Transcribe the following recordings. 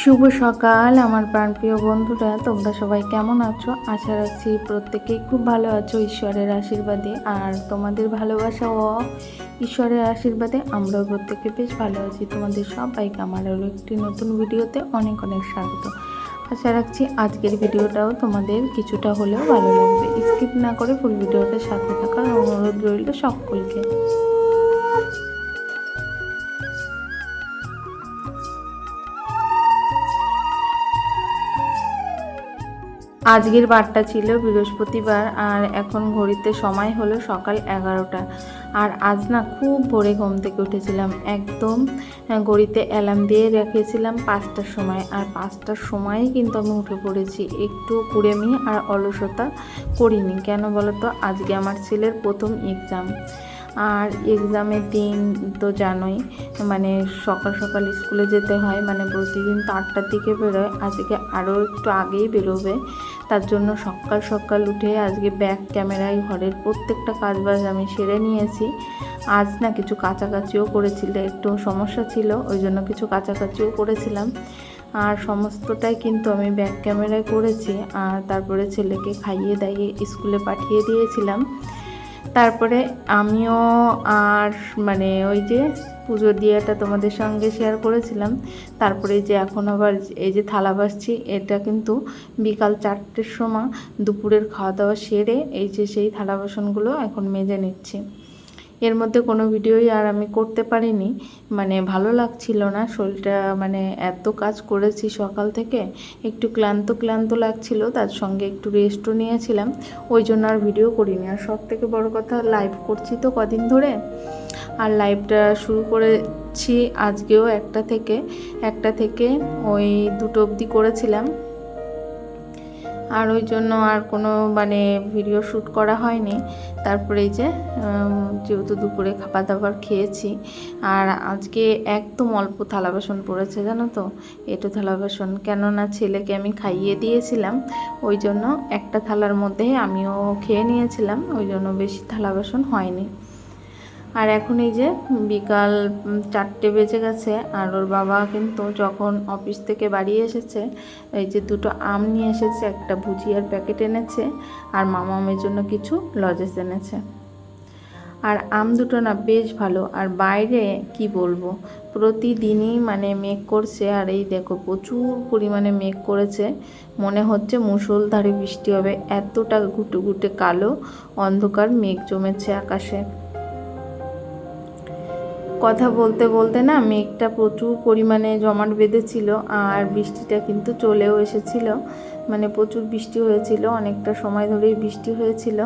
শুভ সকাল আমার প্রাণপ্রিয় বন্ধুরা, তোমরা সবাই কেমন আছো? আশা রাখছি প্রত্যেকেই খুব ভালো আছো ঈশ্বরের আশীর্বাদে। আর তোমাদের ভালোবাসা ও ঈশ্বরের আশীর্বাদে আমরাও প্রত্যেকে বেশ ভালো আছি। তোমাদের সবাইকে আমার আরও একটি নতুন ভিডিওতে অনেক অনেক স্বাগত। আশা রাখছি আজকের ভিডিওটাও তোমাদের কিছুটা হলেও ভালো লাগবে। স্কিপ না করে ফুল ভিডিওটার সাথে থাকার অনুরোধ রইল সকলকে। আজকের বারটা ছিল বৃহস্পতিবার, আর এখন ঘড়িতে সময় হলো সকাল 11টা। আর আজ না খুব ভোরে ঘুম থেকে উঠেছিলাম, একদম ঘড়িতে অ্যালার্ম দিয়ে রেখেছিলাম 5টার সময়। আর 5টার সময়ই কিন্তু আমি উঠে পড়েছি, একটু কুড়েমি আর অলসতা করিনি। কেন বলো তো, আজকে আমার ছেলের প্রথম এক্সাম। আর এক্সামের দিন তো জানোই, মানে সকাল সকাল স্কুলে যেতে হয়, মানে প্রতিদিন তো 8টার দিকে বেরোয়, আজকে আরও একটু আগেই বেরোবে। তার জন্য সকাল সকাল উঠে আজকে ব্যাগ ক্যামেরায় ঘরের প্রত্যেকটা কাজবাজ আমি সেরে নিয়েছি। আজ না কিছু কাচাকাচিও করেছিল, একটু সমস্যা ছিল, ওই জন্য কিছু কাচাকাচিও করেছিলাম। আর সমস্তটাই কিন্তু আমি ব্যাগ ক্যামেরায় করেছি। আর তারপরে ছেলেকে খাইয়ে দাইয়ে স্কুলে পাঠিয়ে দিয়েছিলাম। তারপরে আমিও আর মানে ওই যে পুজোর দিয়াটা তোমাদের সঙ্গে শেয়ার করেছিলাম। তারপরে যে এখন আবার এই যে থালা বাসছি, এটা কিন্তু বিকাল 4টের সময় দুপুরের খাওয়া দাওয়া সেরে এই যে সেই থালা বাসনগুলো এখন মেজে নিচ্ছি। এর মধ্যে কোনো ভিডিওই আর আমি করতে পারিনি, মানে ভালো লাগছিল না শরীরটা, মানে এত কাজ করেছি সকাল থেকে, একটু ক্লান্ত ক্লান্ত লাগছিল, তার সঙ্গে একটু রেস্টও নিয়েছিলাম, ওই জন্য আর ভিডিও করিনি। আর সব থেকে বড় কথা, লাইভ করছি তো কদিন ধরে, আর লাইভটা শুরু করেছি আজকেও একটা থেকে ওই 2টো অবধি করেছিলাম। আর ওই জন্য আর কোনো মানে ভিডিও শ্যুট করা হয়নি। তারপরে এই যে যেহেতু দুপুরে খাবার দাবার খেয়েছি, আর আজকে একদম অল্প থালা বাসন পড়েছে জানো তো, এটো থালা বাসন, কেননা ছেলেকে আমি খাইয়ে দিয়েছিলাম, ওই জন্য একটা থালার মধ্যে আমিও খেয়ে নিয়েছিলাম, ওই জন্য বেশি থালা বাসন হয়নি। আর এখন এই যে বিকাল 4টে বেজে গেছে, আর ওর বাবা কিন্তু যখন অফিস থেকে বাড়ি এসেছে, এই যে 2টো আম নিয়ে এসেছে, একটা ভুজিয়ার প্যাকেট এনেছে, আর মামামের জন্য কিছু লজেস এনেছে। আর আম দুটো না বেশ ভালো। আর বাইরে কি বলবো, প্রতিদিনই মানে মেঘ করছে, আর এই দেখো প্রচুর পরিমাণে মেঘ করেছে, মনে হচ্ছে মুষলধারে বৃষ্টি হবে, এতটা ঘুটে ঘুটে কালো অন্ধকার মেঘ জমেছে আকাশে। কথা বলতে বলতে না মেঘটা প্রচুর পরিমাণে জমাট বেঁধেছিল, আর বৃষ্টিটা কিন্তু চলেও এসেছিল, মানে প্রচুর বৃষ্টি হয়েছিল, অনেকটা সময় ধরেই বৃষ্টি হয়েছিল।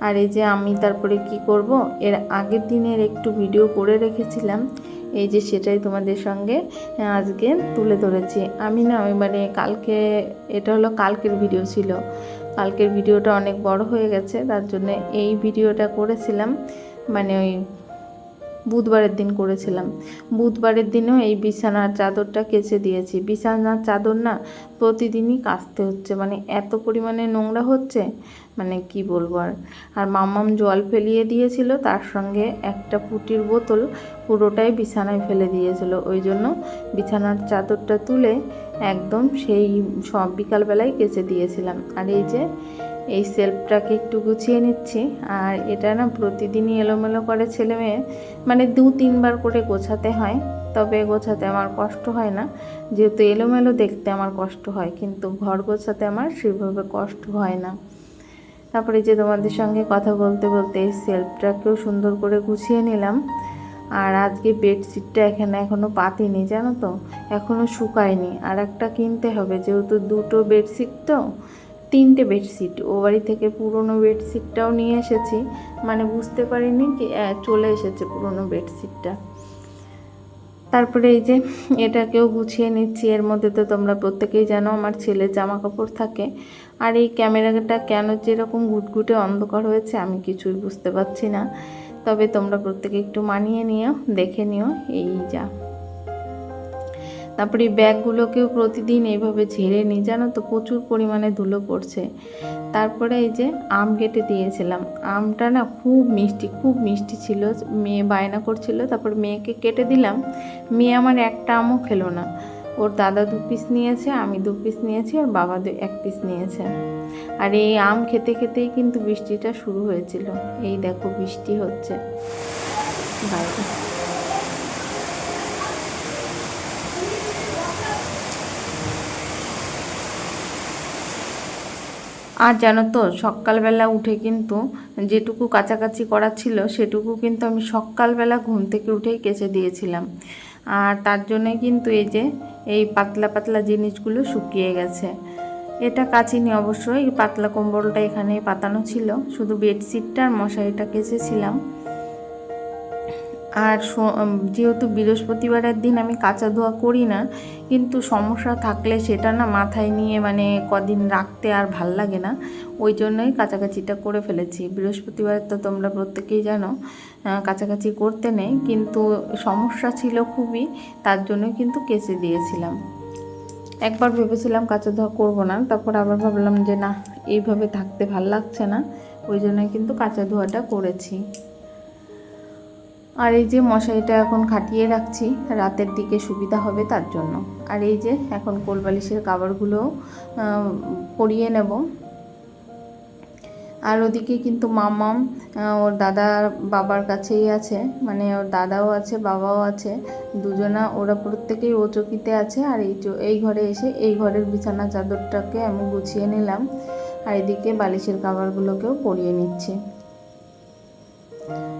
আর এই যে আমি তারপরে কি করব, এর আগের দিনের একটু ভিডিও করে রেখেছিলাম, এই যে সেটাই তোমাদের সঙ্গে আজকে তুলে ধরেছি। আমি না মানে কালকে, এটা হলো কালকের ভিডিও ছিল, কালকের ভিডিওটা অনেক বড় হয়ে গেছে, তার জন্য এই ভিডিওটা করেছিলাম, মানে ওই বুধবারের দিন করেছিলাম। বুধবারের দিনেও এই বিছানার চাদরটা কেচে দিয়েছি। বিছানার চাদর না প্রতিদিনই কাচতে হচ্ছে, মানে এত পরিমাণে নোংরা হচ্ছে, মানে কি বলবো। আর মাম্মাম জল ফেলিয়ে দিয়েছিল, তার সঙ্গে একটা পুটির বোতল পুরোটাই বিছানায় ফেলে দিয়েছিল, ওই জন্য বিছানার চাদরটা তুলে একদম সেই সব বিকালবেলায় কেচে দিয়েছিলাম। আর এই যে এই সেলফটাকে একটু গুছিয়ে নিচ্ছি। আর এটা না প্রতিদিনই এলোমেলো করে ছেলে মেয়ে, মানে 2-3বার করে গোছাতে হয়, তবে গোছাতে আমার কষ্ট হয় না, যেহেতু এলোমেলো দেখতে আমার কষ্ট হয়, কিন্তু ঘর গোছাতে আমার সেভাবে কষ্ট হয় না। তারপরে যে তোমাদের সঙ্গে কথা বলতে বলতে এই সেলফটাকেও সুন্দর করে গুছিয়ে নিলাম। আর আজকে বেডশিটটা এখনও পাতিনি জানো তো, এখনও শুকায়নি, আর একটা কিনতে হবে, যেহেতু 2টো বেডশিট তো 3টে বেডশিট, ও বাড়ি থেকে পুরনো বেডশিটটাও নিয়ে এসেছি, মানে বুঝতে পারিনি কি চলে এসেছে পুরনো বেডশিটটা। তারপরে এই যে এটাকেও গুছিয়ে নিচ্ছি। এর মধ্যে তো তোমরা প্রত্যেকেই জানো আমার ছেলের জামা কাপড় থাকে। আর এই ক্যামেরাটা কেন যেরকম ঘুটঘুটে অন্ধকার হয়েছে আমি কিছুই বুঝতে পারছি না, তবে তোমরা প্রত্যেকে একটু মানিয়ে নিও, দেখে নিও, এই যা। তারপরে এই ব্যাগগুলোকেও প্রতিদিন এইভাবে ঝেড়ে নিই জানো তো, প্রচুর পরিমাণে ধুলো পড়ছে। তারপরে এই যে আম কেটে দিয়েছিলাম, আমটা না খুব মিষ্টি ছিল, মেয়ে বায়না করছিল, তারপর মেয়েকে কেটে দিলাম, মেয়ে আমার একটা আমও খেলো না, ওর দাদা 2 পিস নিয়েছে, আমি 2 পিস নিয়েছি, আর বাবা 1 পিস নিয়েছে। আর এই আম খেতে খেতেই কিন্তু বৃষ্টিটা শুরু হয়েছিল। এই দেখো বৃষ্টি হচ্ছে বাইরে। আর জানো তো, সকালবেলা উঠে কিন্তু যেটুকু কাচাকাচি করার ছিল সেটুকু কিন্তু আমি সকালবেলা ঘুম থেকে উঠেই কেচে দিয়েছিলাম। আর তার জন্যে কিন্তু এই যে এই পাতলা পাতলা জিনিসগুলো শুকিয়ে গেছে। এটা কাচিনি অবশ্যই, এই পাতলা কম্বলটা এখানে পাতানো ছিল, শুধু বেডশিটটা আর মশারিটা কেচেছিলাম। আর যেহেতু বৃহস্পতিবারের দিন আমি কাচা ধোয়া করি না, কিন্তু সমস্যা থাকলে সেটা না মাথায় নিয়ে মানে কদিন রাখতে আর ভাল লাগে না, ওই জন্যই কাচাকাচিটা করে ফেলেছি। বৃহস্পতিবার তো তোমরা প্রত্যেকেই জানো কাচাকাচি করতে নেই, কিন্তু সমস্যা ছিল খুবই, তার জন্যই কিন্তু কেচে দিয়েছিলাম। একবার ভেবেছিলাম কাচা ধোয়া করবো না, তারপর আবার ভাবলাম যে না, এইভাবে থাকতে ভাল লাগছে না, ওই জন্যই কিন্তু কাচা ধোয়াটা করেছি। আর এই যে মশারিটা এখন খাটিয়ে রাখছি, রাতের দিকে সুবিধা হবে তার জন্য। আর এই যে এখন কোলবালিশের কভারগুলো পরিয়ে নেব। আর ওদিকে কিন্তু মামাম ওর দাদার বাবার কাছেই আছে, মানে ওর দাদাও আছে বাবাও আছে, দুজনা ওরা প্রত্যেকেই ও চকিতে আছে। আর এই ঘরে এসে এই ঘরের বিছানা চাদরটাকে আমি গুছিয়ে নিলাম, আর এদিকে বালিশের কভারগুলোকেও পরিয়ে নিচ্ছি।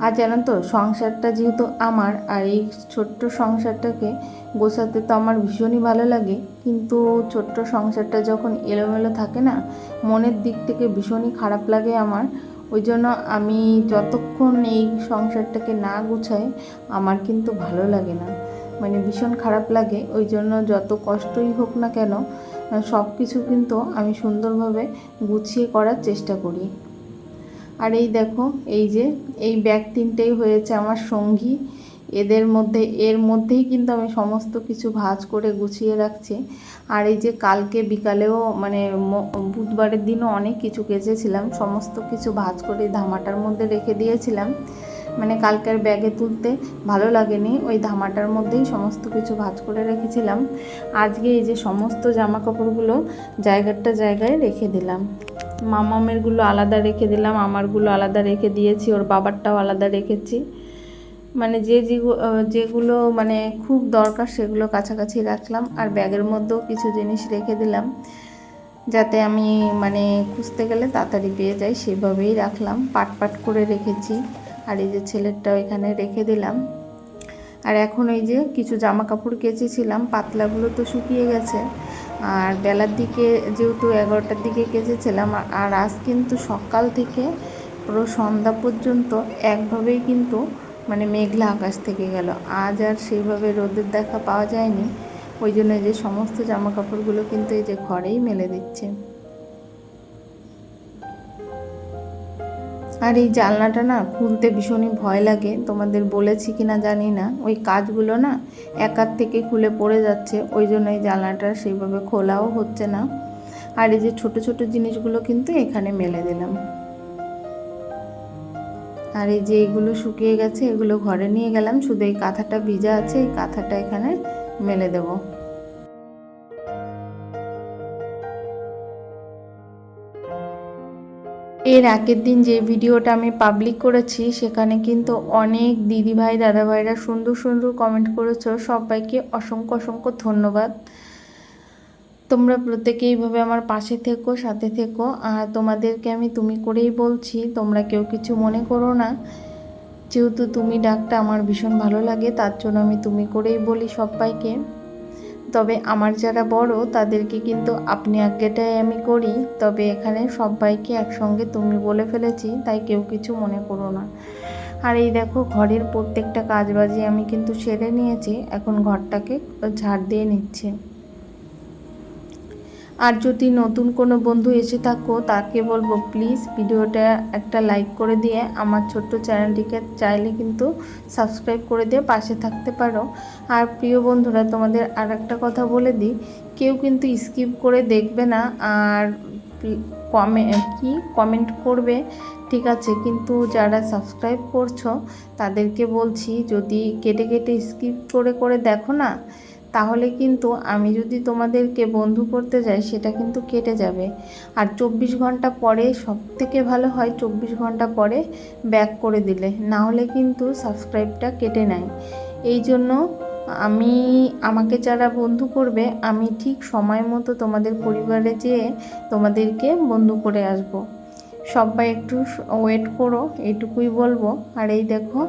আর জানো তো, সংসারটা যেহেতু আমার, আর এই ছোট্ট সংসারটাকে গোছাতে তো আমার ভীষণই ভালো লাগে, কিন্তু ছোট্ট সংসারটা যখন এলোমেলো থাকে না, মনের দিক থেকে ভীষণই খারাপ লাগে আমার। ওই জন্য আমি যতক্ষণ এই সংসারটাকে না গুছাই আমার কিন্তু ভালো লাগে না, মানে ভীষণ খারাপ লাগে। ওই জন্য যত কষ্টই হোক না কেন, সব কিছু কিন্তু আমি সুন্দরভাবে গুছিয়ে করার চেষ্টা করি। আর এই দেখো, এই যে এই ব্যাগ 3টেই হয়েছে আমার সঙ্গী, এর মধ্যেই কিন্তু আমি সমস্ত কিছু ভাঁজ করে গুছিয়ে রাখছি। আর এই যে কালকে বিকালেও মানে বুধবারের দিনও অনেক কিছু কেচেছিলাম, সমস্ত কিছু ভাঁজ করে ধামাটার মধ্যে রেখে দিয়েছিলাম, মানে কালকের ব্যাগে তুলতে ভালো লাগেনি, ওই ধামাটার মধ্যেই সমস্ত কিছু ভাঁজ করে রেখেছিলাম। আজকে এই যে সমস্ত জামা কাপড়গুলো জায়গায় রেখে দিলাম। মামামেরগুলো আলাদা রেখে দিলাম, আমারগুলো আলাদা রেখে দিয়েছি, ওর বাবারটাও আলাদা রেখেছি, মানে যেগুলো মানে খুব দরকার সেগুলো কাছাকাছি রাখলাম। আর ব্যাগের মধ্যেও কিছু জিনিস রেখে দিলাম, যাতে আমি মানে খুঁজতে গেলে তাড়াতাড়ি পেয়ে যাই, সেভাবেই রাখলাম, পাট করে রেখেছি। আর এই যে ছেলেরটাও এখানে রেখে দিলাম। আর এখন এই যে কিছু জামা কাপড় কেচেছিলাম, পাতলাগুলো তো শুকিয়ে গেছে। আর বেলার দিকে যেহেতু 11টার দিকে কেচেছিলাম, আর আজ কিন্তু সকাল থেকে পুরো সন্ধ্যা পর্যন্ত একভাবেই কিন্তু মানে মেঘলা আকাশ থেকে গেল, আজ আর সেইভাবে রোদের দেখা পাওয়া যায়নি। ওই জন্য যে সমস্ত জামা কাপড়গুলো কিন্তু এই যে ঘরেই মেলে দিচ্ছে। আর এই জানলাটা না খুলতে ভীষণই ভয় লাগে, তোমাদের বলেছি কি না জানি না, ওই কাজগুলো না একার থেকে খুলে পড়ে যাচ্ছে, ওই জন্য এই জানলাটা সেইভাবে খোলাও হচ্ছে না। আর এই যে ছোট ছোট জিনিসগুলো কিন্তু এখানে মেলে দিলাম। আর এই যে এগুলো শুকিয়ে গেছে, এগুলো ঘরে নিয়ে গেলাম, শুধু এই কাঁথাটা ভিজা আছে, এই কাঁথাটা এখানে মেলে দেবো। এর আগের দিন যে ভিডিওটা আমি পাবলিক করেছি সেখানে কিন্তু অনেক দিদিভাই দাদাভাইরা সুন্দর সুন্দর কমেন্ট করেছো, সবাইকে অসংখ্য অসংখ্য ধন্যবাদ। তোমরা প্রত্যেকে এইভাবে আমার পাশে থেকো, সাথে থেকো। আর তোমাদেরকে আমি তুমি করেই বলছি, তোমরা কেউ কিছু মনে করো না, যেহেতু তুমি ডাকটা আমার ভীষণ ভালো লাগে, তার জন্য আমি তুমি করেই বলি সবাইকে। তবে আমার যারা বড় তাদেরকে কিন্তু আপনি আজ্ঞাটাই আমি করি, তবে এখানে সবাইকে একসঙ্গে তুমি বলে ফেলেছি, তাই কেউ কিছু মনে করো না। আর এই দেখো, ঘরের প্রত্যেকটা কাজবাজি আমি কিন্তু সেরে নিয়েছি, এখন ঘরটাকে ঝাড় দিয়ে নিচ্ছে। আর যদি নতুন কোনো বন্ধু এসে থাকো তাকে বলবো প্লিজ ভিডিওটা একটা লাইক করে দিয়ে আমার ছোট্ট চ্যানেলটিকে চাইলে কিন্তু সাবস্ক্রাইব করে দিয়ে পাশে থাকতে পারো। আর প্রিয় বন্ধুরা, তোমাদের আর একটা কথা বলে দিই, কেউ কিন্তু স্কিপ করে দেখবে না, আর কমেন্ট করবে ঠিক আছে, কিন্তু যারা সাবস্ক্রাইব করছো তাদেরকে বলছি, যদি কেটে কেটে স্কিপ করে করে দেখো না, তাহলে কিন্তু আমি যদি তোমাদেরকে বন্ধু করতে যাই সেটা কিন্তু কেটে যাবে। আর 24 ঘন্টা পরে সবথেকে ভালো হয় 24 ঘন্টা পরে ব্যাক করে দিলে, না হলে কিন্তু সাবস্ক্রাইবটা কেটে নেয়। এই জন্য আমাকে যারা বন্ধু করবে আমি ঠিক সময় মতো তোমাদের পরিবারে যেয়ে তোমাদেরকে বন্ধু করে আসব। সবাই একটু ওয়েট করো, এইটুকুই বলবো। আর এই দেখো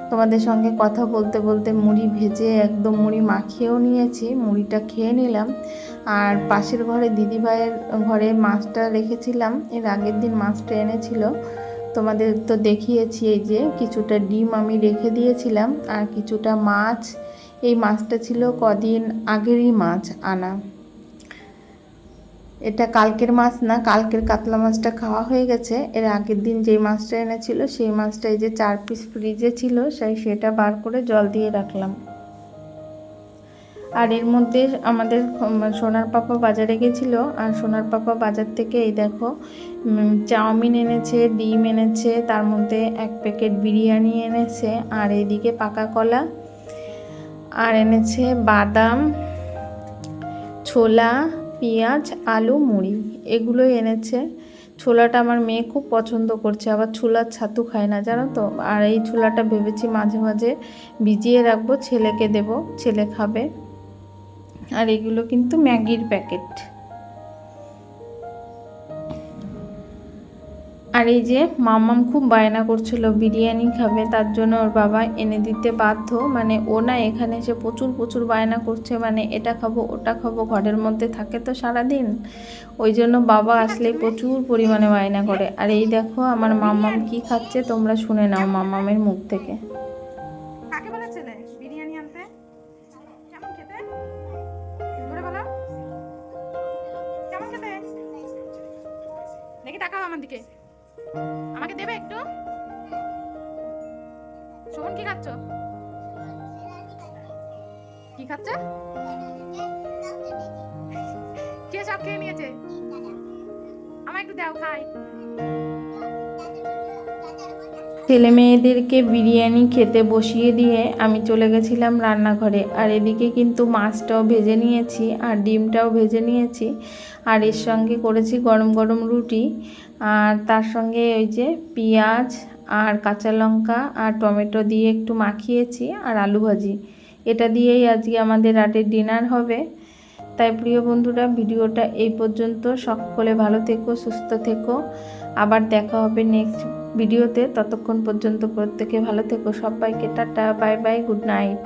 তোমাদের সঙ্গে কথা বলতে বলতে মুড়ি ভেজে একদম মুড়ি মাখিয়েও নিয়েছি, মুড়িটা খেয়ে নিলাম। আর পাশের ঘরে দিদিভাইয়ের ঘরে মাছটা রেখেছিলাম, এর আগের দিন মাছটা এনেছিল, তোমাদের তো দেখিয়েছি। এই যে কিছুটা ডিম আমি রেখে দিয়েছিলাম আর কিছুটা মাছ, এই মাছটা ছিল কদিন আগেরই মাছ আনা, এটা কালকের মাছ না, কালকের কাতলা মাছটা খাওয়া হয়ে গেছে। এর আগের দিন যেই মাছটা এনেছিল সেই মাছটা এই যে 4 পিস ফ্রিজে ছিল, সেটা বার করে জল দিয়ে রাখলাম। আর এর মধ্যে আমাদের সোনার পাপা বাজারে গেছিল, আর সোনার পাপা বাজার থেকে এই দেখো চাউমিন এনেছে, ডিম এনেছে, তার মধ্যে 1 প্যাকেট বিরিয়ানি এনেছে, আর এইদিকে পাকা কলা, আর এনেছে বাদাম, ছোলা, পেঁয়াজ, আলু, মুড়ি, এগুলোই এনেছে। ছোলাটা আমার মেয়ে খুব পছন্দ করছে, আবার ছোলার ছাতু খায় না জানো তো। আর এই ছোলাটা ভেবেছি মাঝে মাঝে ভিজিয়ে রাখবো, ছেলেকে দেব, ছেলে খাবে। আর এগুলো কিন্তু ম্যাগির প্যাকেট। আর এই যে মাম্মাম খুব বায়না করছিল বিরিয়ানি খাবে, তার জন্য ওর বাবা এনে দিতে বাধ্য। মানে ও না এখানে এসে প্রচুর বায়না করছে, মানে এটা খাবো ওটা খাবো, ঘরের মধ্যে থাকে তো সারাদিন, ওই জন্য বাবা আসলেই প্রচুর পরিমাণে বায়না করে। আর এই দেখো আমার মাম্মাম কি খাচ্ছে, তোমরা শুনে নাও মাম্মামের মুখ থেকে। কাকে বলেছিলে বিরিয়ানি আনতে? কেমন খেতে? ধরে বলো, কেমন খেতে? দেখি তাকাও আমার দিকে, আমাকে দেবে একটু? শোভন কি খাচ্ছ? কি খাচ্ছে? কে সব খেয়ে নিয়েছে? আমায় একটু দাও খাই। ছেলে মেয়েদেরকে বিরিয়ানি খেতে বসিয়ে দিয়ে আমি চলে গেছিলাম রান্নাঘরে। আর এদিকে কিন্তু মাছটাও ভেজে নিয়েছি আর ডিমটাও ভেজে নিয়েছি, আর এর সঙ্গে করেছি গরম গরম রুটি, আর তার সঙ্গে ওই যে পেঁয়াজ আর কাঁচা লঙ্কা আর টমেটো দিয়ে একটু মাখিয়েছি, আর আলু ভাজি। এটা দিয়েই আজকে আমাদের রাতের ডিনার হবে। তাই প্রিয় বন্ধুরা, ভিডিওটা এই পর্যন্ত। সকলে ভালো থেকো, সুস্থ থেকো, আবার দেখা হবে নেক্সট ভিডিওতে। ততক্ষণ পর্যন্ত প্রত্যেকে ভালো থেকো, সবাইকে tata, bye bye, good night.